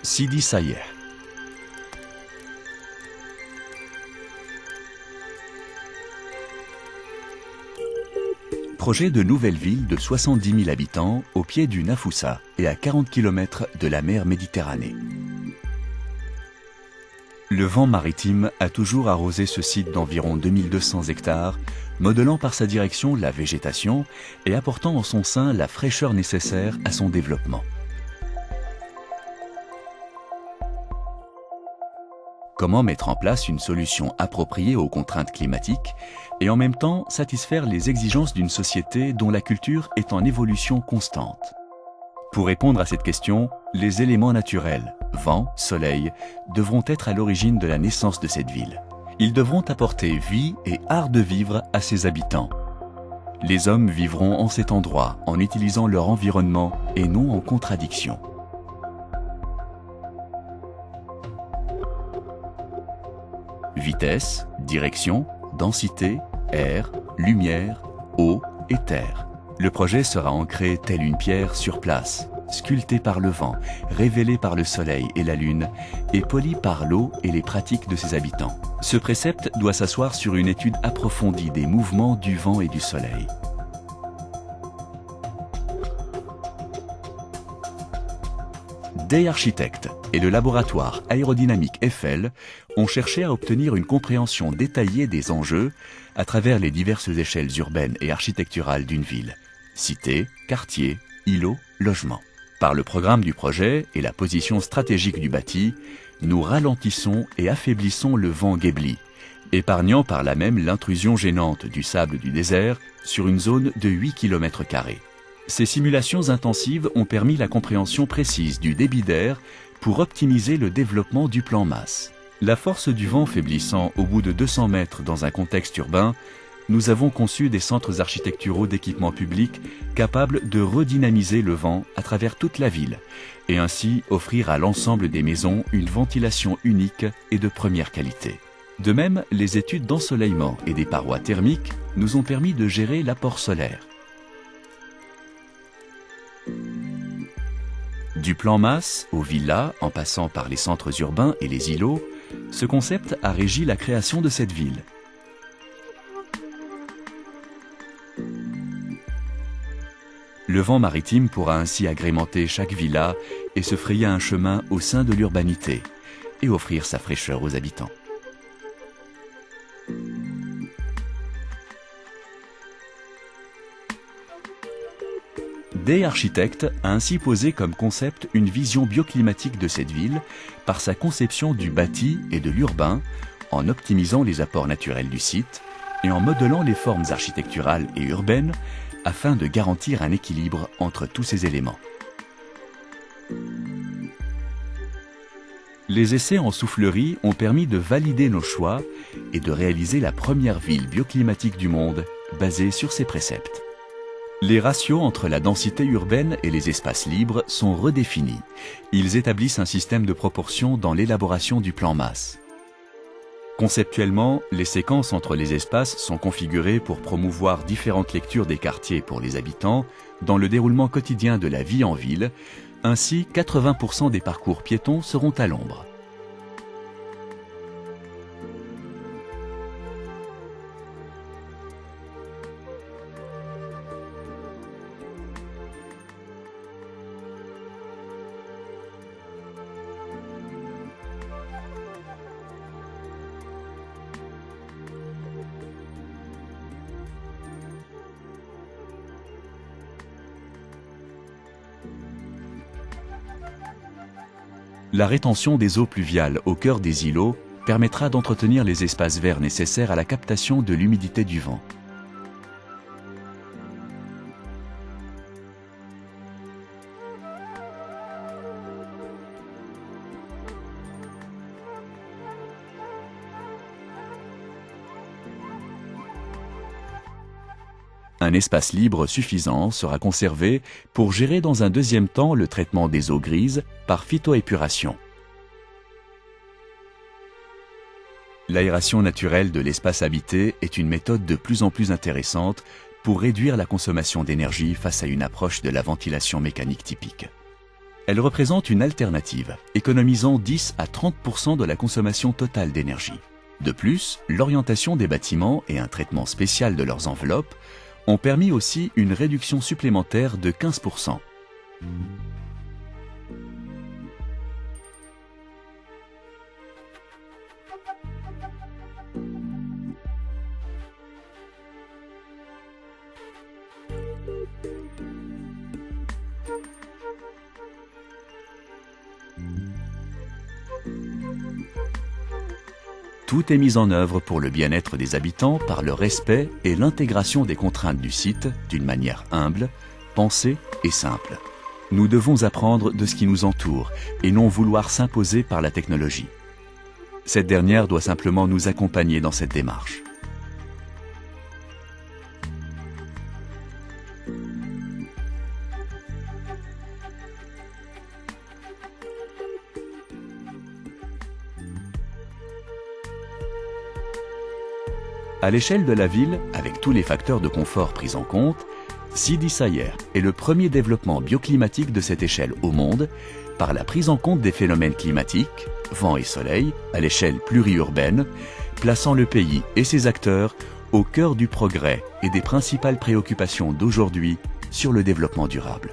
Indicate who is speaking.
Speaker 1: Sidi Sayeh. Projet de nouvelle ville de 70 000 habitants au pied du Nafoussa et à 40 km de la mer Méditerranée. Le vent maritime a toujours arrosé ce site d'environ 2200 hectares, modelant par sa direction la végétation et apportant en son sein la fraîcheur nécessaire à son développement. Comment mettre en place une solution appropriée aux contraintes climatiques et en même temps satisfaire les exigences d'une société dont la culture est en évolution constante? Pour répondre à cette question, les éléments naturels, vent, soleil, devront être à l'origine de la naissance de cette ville. Ils devront apporter vie et art de vivre à ses habitants. Les hommes vivront en cet endroit en utilisant leur environnement et non en contradiction. Vitesse, direction, densité, air, lumière, eau et terre. Le projet sera ancré telle une pierre sur place, sculpté par le vent, révélé par le soleil et la lune, et poli par l'eau et les pratiques de ses habitants. Ce précepte doit s'asseoir sur une étude approfondie des mouvements du vent et du soleil. Day Architect et le laboratoire aérodynamique Eiffel ont cherché à obtenir une compréhension détaillée des enjeux à travers les diverses échelles urbaines et architecturales d'une ville. Cité, quartier, îlot, logement. Par le programme du projet et la position stratégique du bâti, nous ralentissons et affaiblissons le vent guébli, épargnant par là même l'intrusion gênante du sable du désert sur une zone de 8 km². Ces simulations intensives ont permis la compréhension précise du débit d'air pour optimiser le développement du plan masse. La force du vent faiblissant au bout de 200 mètres dans un contexte urbain, nous avons conçu des centres architecturaux d'équipement public capables de redynamiser le vent à travers toute la ville et ainsi offrir à l'ensemble des maisons une ventilation unique et de première qualité. De même, les études d'ensoleillement et des parois thermiques nous ont permis de gérer l'apport solaire. Du plan masse aux villas, en passant par les centres urbains et les îlots, ce concept a régi la création de cette ville. Le vent maritime pourra ainsi agrémenter chaque villa et se frayer un chemin au sein de l'urbanité et offrir sa fraîcheur aux habitants. Day Architect a ainsi posé comme concept une vision bioclimatique de cette ville par sa conception du bâti et de l'urbain, en optimisant les apports naturels du site et en modelant les formes architecturales et urbaines afin de garantir un équilibre entre tous ces éléments. Les essais en soufflerie ont permis de valider nos choix et de réaliser la première ville bioclimatique du monde basée sur ces préceptes. Les ratios entre la densité urbaine et les espaces libres sont redéfinis. Ils établissent un système de proportion dans l'élaboration du plan masse. Conceptuellement, les séquences entre les espaces sont configurées pour promouvoir différentes lectures des quartiers pour les habitants dans le déroulement quotidien de la vie en ville. Ainsi, 80% des parcours piétons seront à l'ombre. La rétention des eaux pluviales au cœur des îlots permettra d'entretenir les espaces verts nécessaires à la captation de l'humidité du vent. Un espace libre suffisant sera conservé pour gérer dans un deuxième temps le traitement des eaux grises par phytoépuration. L'aération naturelle de l'espace habité est une méthode de plus en plus intéressante pour réduire la consommation d'énergie face à une approche de la ventilation mécanique typique. Elle représente une alternative, économisant 10 à 30% de la consommation totale d'énergie. De plus, l'orientation des bâtiments et un traitement spécial de leurs enveloppes ont permis aussi une réduction supplémentaire de 15%. Tout est mis en œuvre pour le bien-être des habitants par le respect et l'intégration des contraintes du site d'une manière humble, pensée et simple. Nous devons apprendre de ce qui nous entoure et non vouloir s'imposer par la technologie. Cette dernière doit simplement nous accompagner dans cette démarche. À l'échelle de la ville, avec tous les facteurs de confort pris en compte, Sidi Sayer est le premier développement bioclimatique de cette échelle au monde, par la prise en compte des phénomènes climatiques, vent et soleil, à l'échelle pluriurbaine, plaçant le pays et ses acteurs au cœur du progrès et des principales préoccupations d'aujourd'hui sur le développement durable.